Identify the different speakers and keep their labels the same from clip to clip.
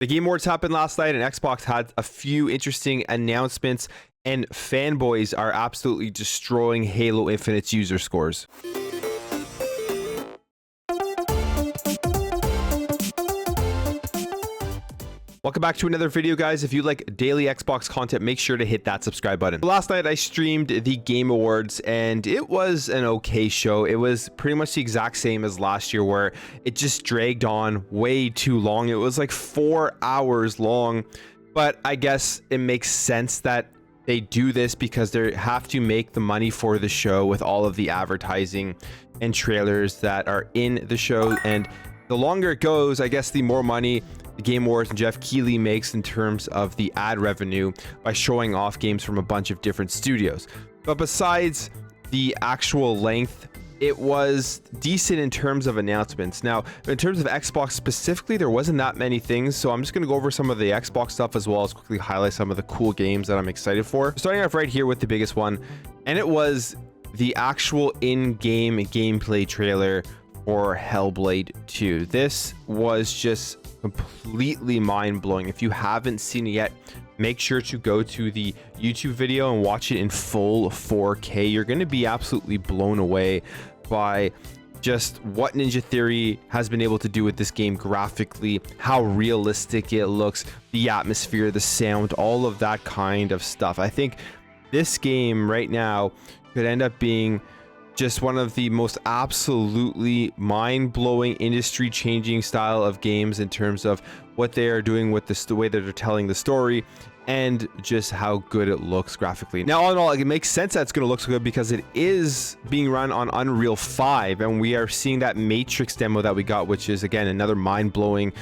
Speaker 1: The Game Awards happened last night, and Xbox had a few interesting announcements, and fanboys are absolutely destroying Halo Infinite's user scores. Welcome back to another video, guys. If you like daily Xbox content, make sure to hit that subscribe button. Last night I streamed the Game Awards, and it was an okay show. It was pretty much the exact same as last year, where it just dragged on way too long. It was like 4 hours long, but I guess it makes sense that they do this because they have to make the money for the show with all of the advertising and trailers that are in the show. And the longer it goes, I guess the more money the Game Awards and Jeff Keighley makes in terms of the ad revenue by showing off games from a bunch of different studios. But besides the actual length, it was decent in terms of announcements. Now, in terms of Xbox specifically, there wasn't that many things, so I'm just going to go over some of the Xbox stuff as well as quickly highlight some of the cool games that I'm excited for. Starting off right here with the biggest one, and it was the actual in-game gameplay trailer for Hellblade 2. This was just completely mind-blowing. If you haven't seen it yet, make sure to go to the YouTube video and watch it in full 4K. You're going to be absolutely blown away by just what Ninja Theory has been able to do with this game graphically, how realistic it looks, the atmosphere, the sound, all of that kind of stuff. I think this game right now could end up being just one of the most absolutely mind-blowing, industry-changing style of games in terms of what they are doing with the way that they're telling the story and just how good it looks graphically. Now, all in all, it makes sense that it's going to look so good because it is being run on Unreal 5, and we are seeing that Matrix demo that we got, which is, again, another mind-blowing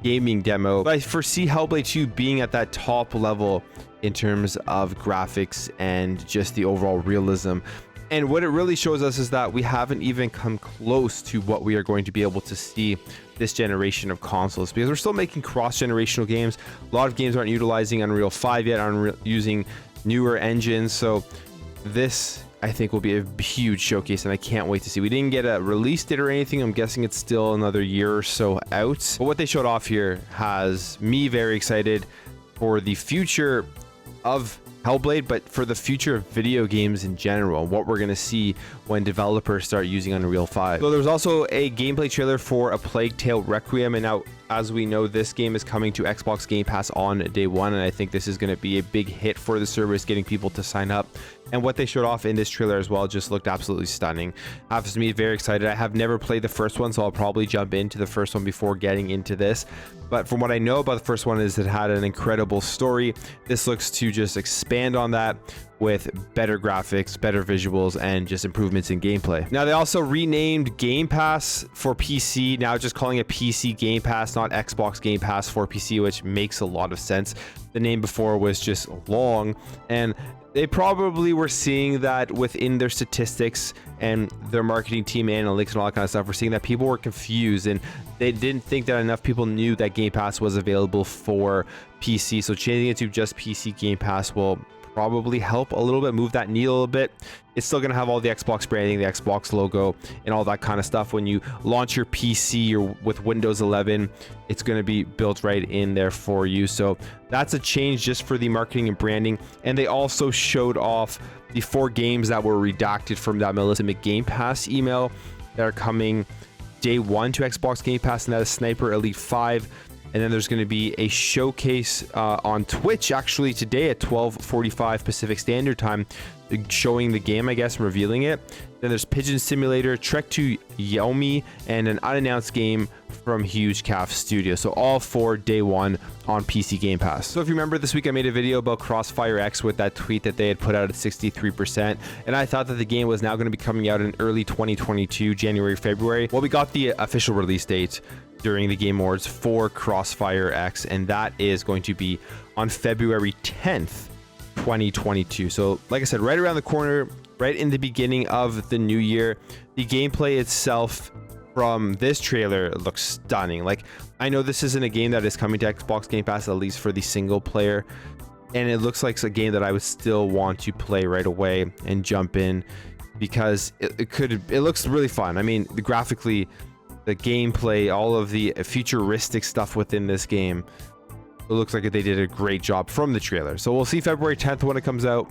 Speaker 1: gaming demo. But I foresee Hellblade 2 being at that top level in terms of graphics and just the overall realism. And what it really shows us is that we haven't even come close to what we are going to be able to see this generation of consoles, because we're still making cross-generational games. A lot of games aren't utilizing Unreal 5 yet, aren't using newer engines. So this, I think, will be a huge showcase, and I can't wait to see. We didn't get a release date or anything. I'm guessing it's still another year or so out. But what they showed off here has me very excited for the future of Hellblade, but for the future of video games in general, what we're going to see when developers start using Unreal 5. So there was also a gameplay trailer for A Plague Tale Requiem, and now, as we know, this game is coming to Xbox Game Pass on day one, and I think this is going to be a big hit for the service, getting people to sign up. And what they showed off in this trailer as well just looked absolutely stunning. Has me very excited. I have never played the first one, so I'll probably jump into the first one before getting into this. But from what I know about the first one is it had an incredible story. This looks to just expand on that with better graphics, better visuals, and just improvements in gameplay. Now, they also renamed Game Pass for PC, now just calling it PC Game Pass, not Xbox Game Pass for PC, which makes a lot of sense. The name before was just long, and they probably were seeing that within their statistics and their marketing team analytics and all that kind of stuff. We're seeing that people were confused and they didn't think that enough people knew that Game Pass was available for PC. So changing it to just PC Game Pass will probably help a little bit, move that needle a little bit. It's still going to have all the Xbox branding, the Xbox logo, and all that kind of stuff. When you launch your PC or with Windows 11, it's going to be built right in there for you. So that's a change just for the marketing and branding. And they also showed off the 4 games that were redacted from that Melissa Game Pass email that are coming day one to Xbox Game Pass, and that is Sniper Elite 5. And then there's going to be a showcase on Twitch actually today at 12:45 Pacific Standard Time, showing the game, I guess, and revealing it. Then there's Pigeon Simulator, Trek to Yomi, and an unannounced game from Huge Calf Studio. So all 4 day one on PC Game Pass. So if you remember, this week I made a video about Crossfire X with that tweet that they had put out at 63%. And I thought that the game was now going to be coming out in early 2022, January, February. Well, we got the official release date during the Game Awards for Crossfire X, and that is going to be on February 10th, 2022. So like I said, right around the corner, right in the beginning of the new year. The gameplay itself from this trailer looks stunning. Like, I know this isn't a game that is coming to Xbox Game Pass, at least for the single player, and it looks like a game that I would still want to play right away and jump in, because it looks really fun. I mean, graphically, the gameplay, all of the futuristic stuff within this game it looks like they did a great job from the trailer. So we'll see February 10th when it comes out,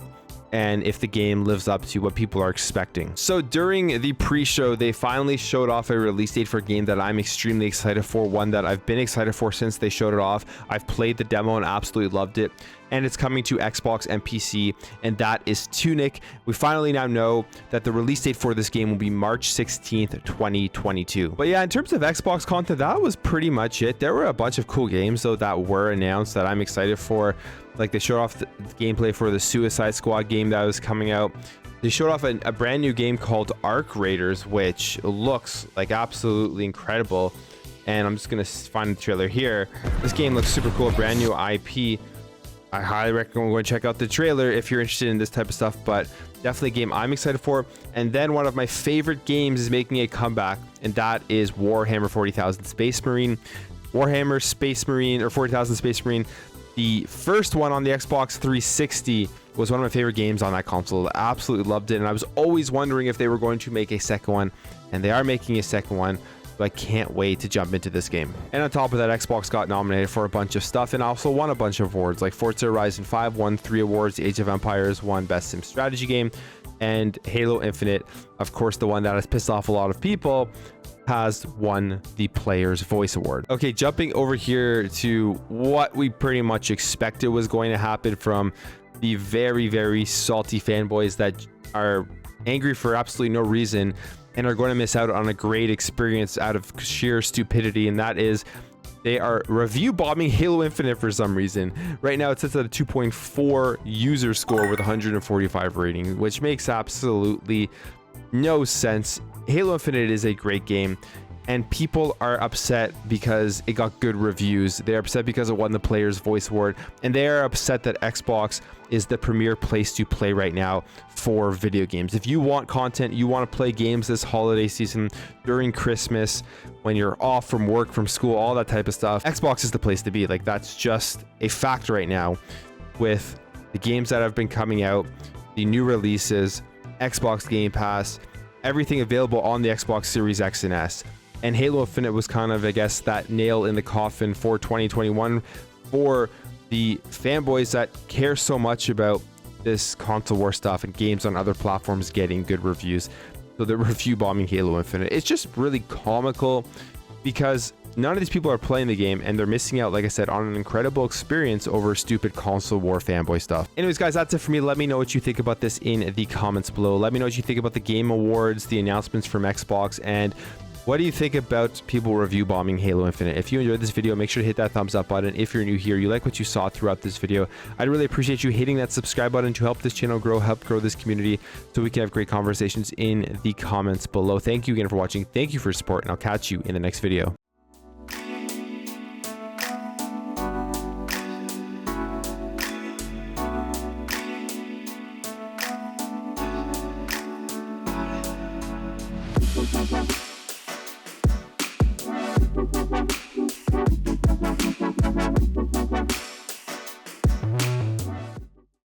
Speaker 1: and if the game lives up to what people are expecting. So during the pre-show, they finally showed off a release date for a game that I'm extremely excited for, one that I've been excited for since they showed it off. I've played the demo and absolutely loved it, and it's coming to Xbox and PC, and that is Tunic. We finally now know that the release date for this game will be March 16th, 2022. But yeah, in terms of Xbox content, that was pretty much it. There were a bunch of cool games though that were announced that I'm excited for. Like, they showed off the gameplay for the Suicide Squad game that was coming out. They showed off a brand new game called Arc Raiders, which looks like absolutely incredible. And I'm just gonna find the trailer here. This game looks super cool, brand new IP. I highly recommend going to check out the trailer if you're interested in this type of stuff, but definitely a game I'm excited for. And then one of my favorite games is making a comeback, and that is Warhammer 40,000 Space Marine. Warhammer Space Marine, or 40,000 Space Marine. The first one on the Xbox 360 was one of my favorite games on that console. I absolutely loved it, and I was always wondering if they were going to make a second one, and they are making a second one. So I can't wait to jump into this game. And on top of that, Xbox got nominated for a bunch of stuff and also won a bunch of awards, like Forza Horizon 5 won 3 awards, Age of Empires won Best Sim Strategy Game, and Halo Infinite, of course, the one that has pissed off a lot of people, has won the Player's Voice Award. Okay, jumping over here to what we pretty much expected was going to happen from the very, very salty fanboys that are angry for absolutely no reason and are going to miss out on a great experience out of sheer stupidity, and that is they are review bombing Halo Infinite for some reason. Right now it sits at a 2.4 user score with 145 rating, which makes absolutely no sense. Halo Infinite is a great game, and people are upset because it got good reviews. They're upset because it won the Player's Voice Award, and they are upset that Xbox is the premier place to play right now for video games. If you want content, you want to play games this holiday season, during Christmas, when you're off from work, from school, all that type of stuff, Xbox is the place to be. Like, that's just a fact right now with the games that have been coming out, the new releases, Xbox Game Pass, everything available on the Xbox Series X and S. And Halo Infinite was kind of, I guess, that nail in the coffin for 2021 for the fanboys that care so much about this console war stuff and games on other platforms getting good reviews. So they're review bombing Halo Infinite. It's just really comical because none of these people are playing the game, and they're missing out, like I said, on an incredible experience over stupid console war fanboy stuff. Anyways, guys, that's it for me. Let me know what you think about this in the comments below. Let me know what you think about the Game Awards, the announcements from Xbox, and what do you think about people review bombing Halo Infinite? If you enjoyed this video, make sure to hit that thumbs up button. If you're new here, you like what you saw throughout this video, I'd really appreciate you hitting that subscribe button to help this channel grow, help grow this community, so we can have great conversations in the comments below. Thank you again for watching. Thank you for your support, and I'll catch you in the next video.